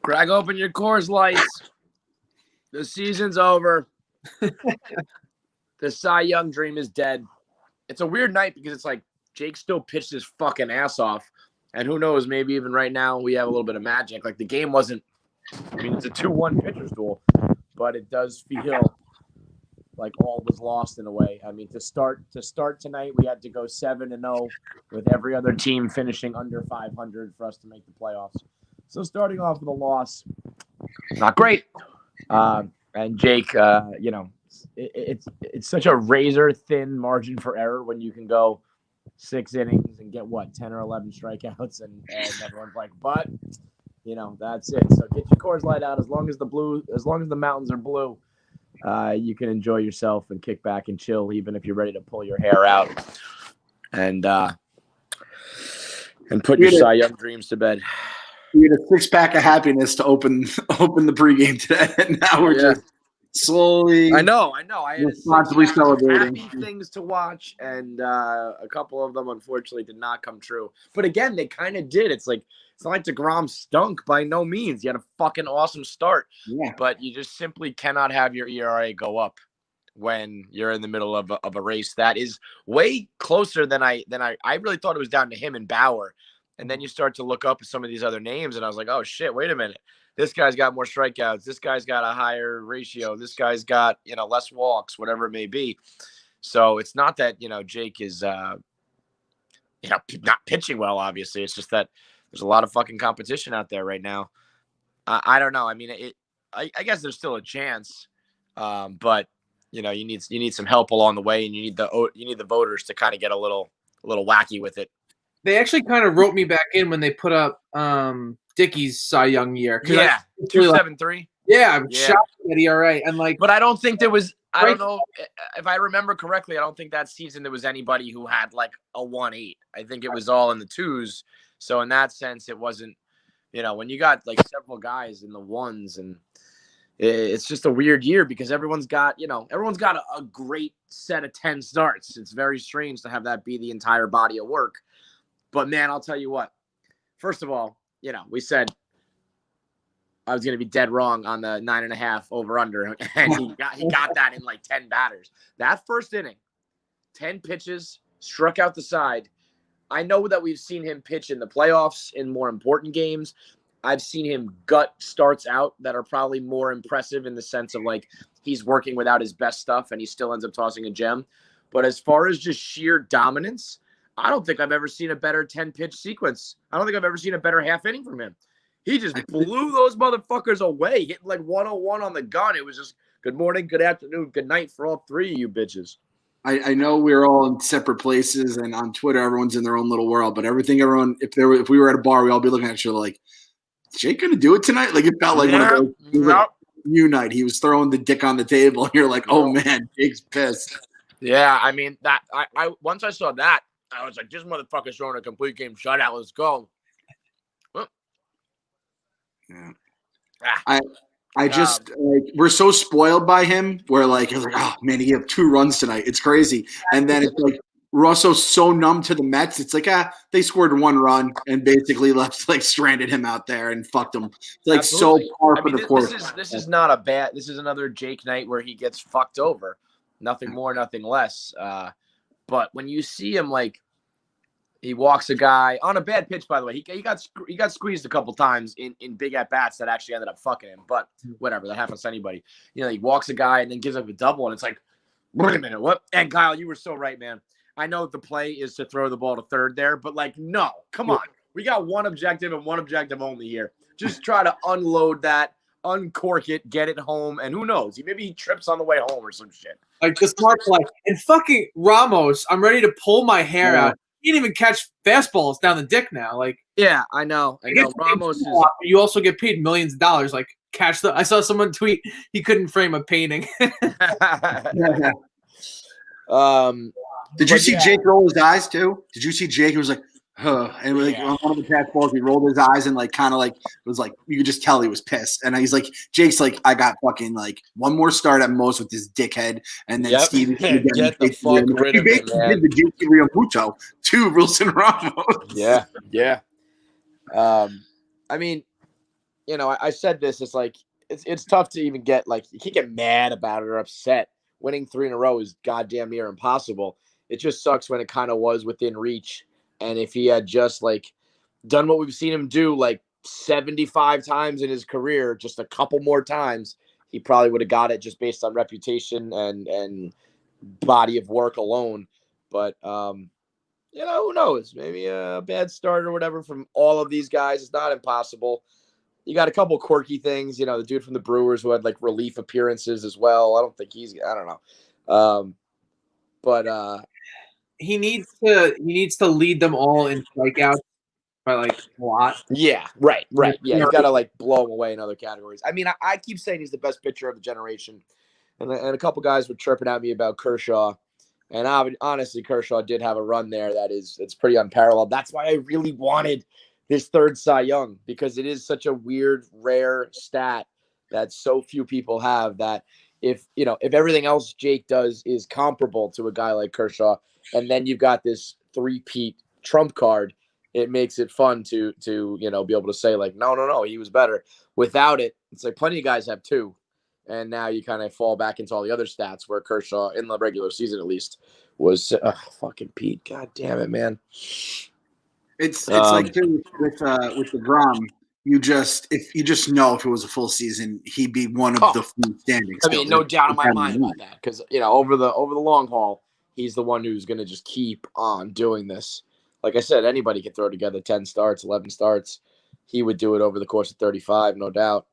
Crack open your Coors Lights. The season's over. The Cy Young dream is dead. It's a weird night because it's like Jake still pitched his fucking ass off. And who knows, maybe even right now we have a little bit of magic. Like the game wasn't, I mean, it's a 2-1 pitcher's duel, but it does feel like all was lost in a way. I mean, to start tonight, we had to go 7-0 with every other team finishing under 500 for us to make the playoffs. So starting off with a loss, not great. And Jake, it's such a razor thin margin for error when you can go 6 innings and get 10 or 11 strikeouts, and everyone's like, but that's it. So get your Coors Light out. As long as the mountains are blue, you can enjoy yourself and kick back and chill, even if you're ready to pull your hair out and put your Cy Young dreams to bed. We had a 6-pack of happiness to open the pregame today, and now we're just slowly. I know. I had responsibly celebrating. Happy things to watch, and a couple of them unfortunately did not come true. But again, they kind of did. It's not like DeGrom stunk by no means. He had a fucking awesome start, but you just simply cannot have your ERA go up when you're in the middle of a race that is way closer than I really thought it was down to him and Bauer. And then you start to look up at some of these other names, and I was like, oh, shit, wait a minute. This guy's got more strikeouts. This guy's got a higher ratio. This guy's got, less walks, whatever it may be. So it's not that, Jake is, not pitching well, obviously. It's just that there's a lot of fucking competition out there right now. I don't know. I mean, I guess there's still a chance, but, you need some help along the way, and you need the voters to kind of get a little wacky with it. They actually kind of wrote me back in when they put up Dickey's Cy Young year. Yeah, 2.73. I'm shocked at ERA. And but I don't think there was. I don't know if I remember correctly. I don't think that season there was anybody who had like a 1.8. I think it was all in the 2s. So in that sense, it wasn't. When you got like several guys in the 1s, and it's just a weird year because everyone's got a great set of 10 starts. It's very strange to have that be the entire body of work. But, man, I'll tell you what. First of all, we said I was going to be dead wrong on the 9.5 over-under, and he got that in like 10 batters. That first inning, 10 pitches, struck out the side. I know that we've seen him pitch in the playoffs in more important games. I've seen him gut starts out that are probably more impressive in the sense of, like, he's working without his best stuff, and he still ends up tossing a gem. But as far as just sheer dominance, I don't think I've ever seen a better 10-pitch sequence. I don't think I've ever seen a better half inning from him. He just blew those motherfuckers away, hitting like 101 on the gun. It was just good morning, good afternoon, good night for all three of you bitches. I know we're all in separate places, and on Twitter, everyone's in their own little world. But if we were at a bar, we'd all be looking at each other like, is Jake going to do it tonight? Like, it felt like one of those new night. He was throwing the dick on the table, and you're like, oh, man, Jake's pissed. Yeah, I mean, that I once I saw that, I was like, this motherfucker's throwing a complete game shutout. Let's go. Well, yeah. I just we're so spoiled by him. Where like, oh man, he gave 2 runs tonight. It's crazy. And then it's like we're also so numb to the Mets. It's like they scored 1 run and basically stranded him out there and fucked him. It's like absolutely. So par for the course. This is not a bad. This is another Jake night where he gets fucked over. Nothing more, nothing less. But when you see him, like, he walks a guy on a bad pitch, by the way, he got squeezed a couple times in big at-bats that actually ended up fucking him. But whatever, that happens to anybody. He walks a guy and then gives up a double, and it's like, wait a minute, what? And Kyle, you were so right, man. I know the play is to throw the ball to third there, but, like, no, come on. We got one objective and one objective only here. Just try to unload that, uncork it, get it home, and who knows? Maybe he trips on the way home or some shit. Like the smart play. And fucking Ramos, I'm ready to pull my hair out. He didn't even catch fastballs down the dick now. Like, yeah, I know. Ramos is. You also get paid millions of dollars. Like, I saw someone tweet he couldn't frame a painting. Did you see Jake roll his eyes too? Did you see Jake? It was like, huh. And on one of the past balls, he rolled his eyes and kind of it was like you could just tell he was pissed. And he's like, Jake's like, I got fucking one more start at most with this dickhead, and then Steve get the fuck rid of him, man. Did the Jake Rio Muto to Wilson Ramos. Yeah. I mean, I said this. It's like it's tough to even get you can't get mad about it or upset. Winning 3 in a row is goddamn near impossible. It just sucks when it kind of was within reach. And if he had just done what we've seen him do 75 times in his career, just a couple more times, he probably would have got it just based on reputation and body of work alone. But who knows? Maybe a bad start or whatever from all of these guys is not impossible. You got a couple quirky things, the dude from the Brewers who had relief appearances as well. I don't think I don't know. But he needs to lead them all in strikeouts by a lot. Yeah, right. Yeah, he's got to blow him away in other categories. I mean, I keep saying he's the best pitcher of the generation, and a couple guys were chirping at me about Kershaw, and honestly, Kershaw did have a run there it's pretty unparalleled. That's why I really wanted this third Cy Young, because it is such a weird, rare stat that so few people have, that if everything else Jake does is comparable to a guy like Kershaw, and then you've got this three-peat trump card, it makes it fun to be able to say no, he was better. Without it, it's plenty of guys have 2, and now you kind of fall back into all the other stats where Kershaw in the regular season at least was fucking Pete. God damn it, man. It's like too with DeGrom. If you just know if it was a full season, he'd be one of the few standing. I mean, no doubt in my mind about that, because over the long haul, he's the one who's going to just keep on doing this. Like I said, anybody could throw together 10 starts, 11 starts. He would do it over the course of 35, no doubt.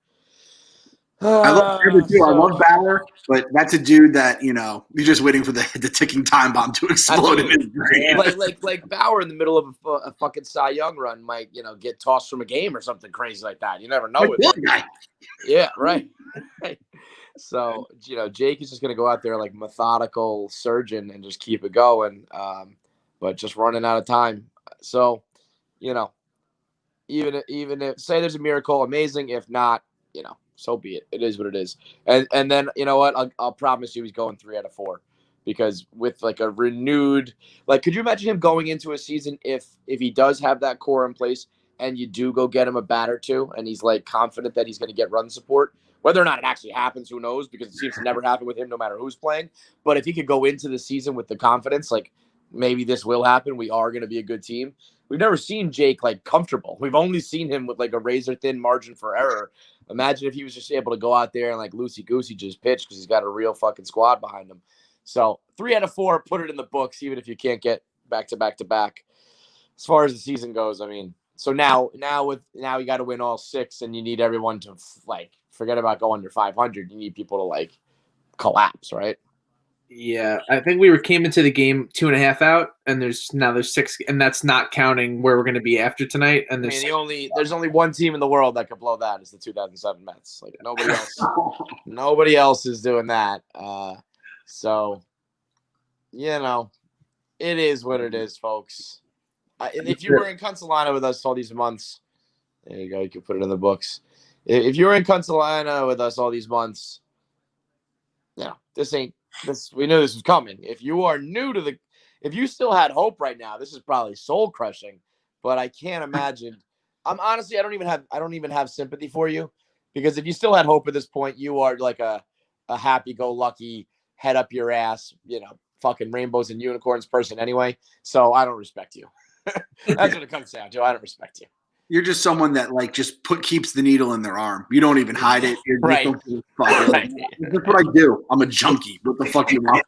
I love I love Bauer, but that's a dude that you're just waiting for the ticking time bomb to explode in his brain. Like Bauer in the middle of a fucking Cy Young run might get tossed from a game or something crazy like that. You never know with him. Yeah, right. So Jake is just gonna go out there like methodical surgeon and just keep it going, but just running out of time. So even if say there's a miracle, amazing. If not, so be it. It is what it is. And then you know what? I'll promise you he's going 3 out of 4, because with a renewed could you imagine him going into a season if he does have that core in place and you do go get him a bat or 2 and he's confident that he's going to get run support, whether or not it actually happens, who knows, because it seems to never happen with him no matter who's playing. But if he could go into the season with the confidence maybe this will happen, we are going to be a good team. We've never seen Jake comfortable. We've only seen him with a razor thin margin for error. Imagine if he was just able to go out there and loosey-goosey just pitch, because he's got a real fucking squad behind him. So 3 out of 4, put it in the books, even if you can't get back to back. As far as the season goes, I mean, so now you got to win all 6, and you need everyone to forget about going under 500. You need people to collapse, right? Yeah, I think we came into the game 2.5 out, and there's 6, and that's not counting where we're going to be after tonight. And there's only one team in the world that could blow that is the 2007 Mets. Nobody else is doing that. So it is what it is, folks. If you were in Consolana with us all these months, there you go. You can put it in the books. If you were in Consolana with us all these months, we knew this was coming. If you are new to if you still had hope right now, this is probably soul crushing. But I can't imagine. Honestly, I don't even have sympathy for you, because if you still had hope at this point, you are a happy-go-lucky, head up your ass, fucking rainbows and unicorns person anyway. So I don't respect you. That's what it comes down to. I don't respect you. You're just someone that keeps the needle in their arm. You don't even hide it. You're right. Right. That's what I do. I'm a junkie. What the fuck you want?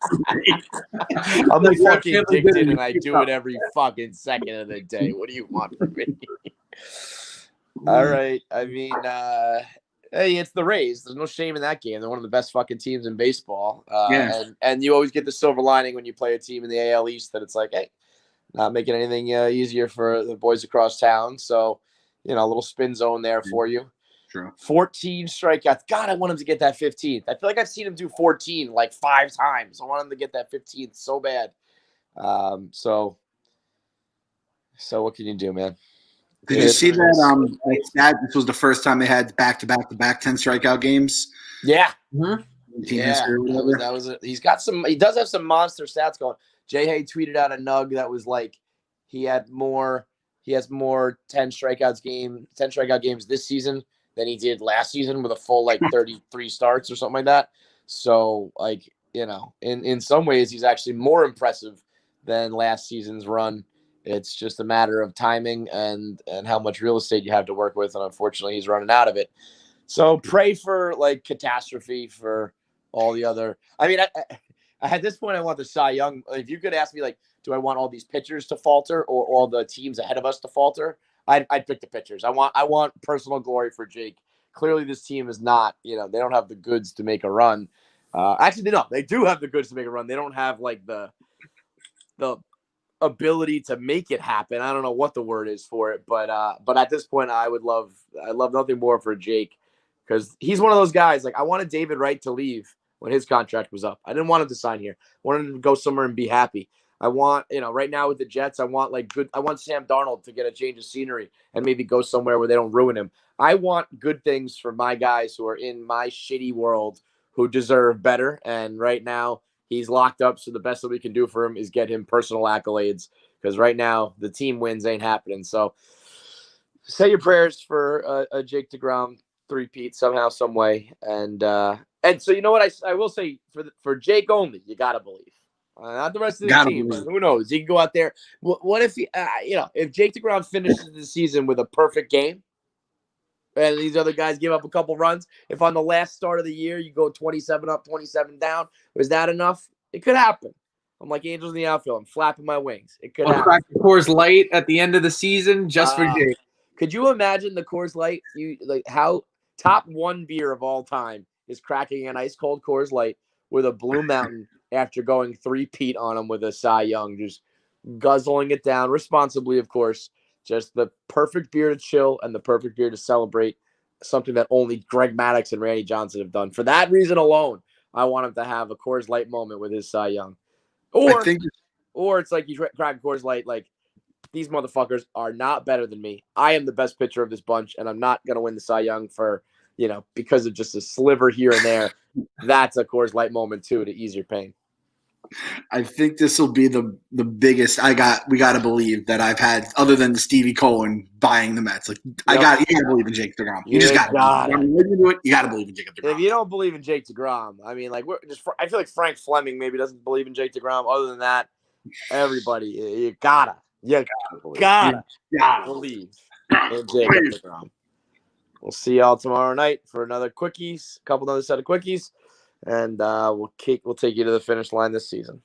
I'm fucking addicted, and I do it every fucking second of the day. What do you want from me? All right. I mean, hey, it's the Rays. There's no shame in that game. They're one of the best fucking teams in baseball. And you always get the silver lining when you play a team in the AL East that it's hey, not making anything easier for the boys across town. So, a little spin zone there for you. True. 14 strikeouts. God, I want him to get that 15th. I feel like I've seen him do 14 5 times. I want him to get that 15th so bad. So what can you do, man? Did you see that? This was the first time they had back-to-back 10 strikeout games. Yeah. Mm-hmm. Yeah. He does have some monster stats going. Jay Hay tweeted out a nug that was he has more 10 strikeout games this season than he did last season with a full like 33 starts or something like that. So like, in some ways he's actually more impressive than last season's run. It's just a matter of timing and how much real estate you have to work with, and unfortunately he's running out of it. So pray for like catastrophe for all the other. I mean, at this point, I want the Cy Young. If you could ask me, like, do I want all these pitchers to falter or all the teams ahead of us to falter? I'd pick the pitchers. I want personal glory for Jake. Clearly, this team is not. They don't have the goods to make a run. Actually, no, they do have the goods to make a run. They don't have like the ability to make it happen. I don't know what the word is for it, but at this point, I love nothing more for Jake, because he's one of those guys. Like, I wanted David Wright to leave when his contract was up. I didn't want him to sign here. I wanted him to go somewhere and be happy. I want, right now with the Jets, I want Sam Darnold to get a change of scenery and maybe go somewhere where they don't ruin him. I want good things for my guys who are in my shitty world who deserve better. And right now he's locked up. So the best that we can do for him is get him personal accolades, because right now the team wins ain't happening. So say your prayers for a Jake DeGrom three-peat somehow, some way. And so, you know what I will say for Jake only, you got to believe. Not the rest of the team. Who knows? He can go out there. What if if Jake DeGrom finishes the season with a perfect game, and these other guys give up a couple runs? If on the last start of the year you go 27 up, 27 down, was that enough? It could happen. I'm like angels in the outfield. I'm flapping my wings. It could happen. Crack the Coors Light at the end of the season just for Jake. Could you imagine the Coors Light? How top one beer of all time is cracking an ice cold Coors Light with a Blue Mountain after going three-peat on them with a Cy Young, just guzzling it down responsibly, of course. Just the perfect beer to chill and the perfect beer to celebrate, something that only Greg Maddux and Randy Johnson have done. For that reason alone, I want him to have a Coors Light moment with his Cy Young. Or it's like you crack Coors Light, like, these motherfuckers are not better than me. I am the best pitcher of this bunch, and I'm not going to win the Cy Young for, because of just a sliver here and there. That's a Coors Light moment, too, to ease your pain. I think this will be the biggest we got to believe that I've had, other than Stevie Cohen buying the Mets. Like, yep. You got to believe in Jake DeGrom. You just got to. You got to believe in Jake DeGrom. If you don't believe in Jake DeGrom, I mean, like, I feel like Frank Fleming maybe doesn't believe in Jake DeGrom. Other than that, everybody, you gotta believe in Jake DeGrom. We'll see y'all tomorrow night for another quickies, another set of quickies, and we'll take you to the finish line this season.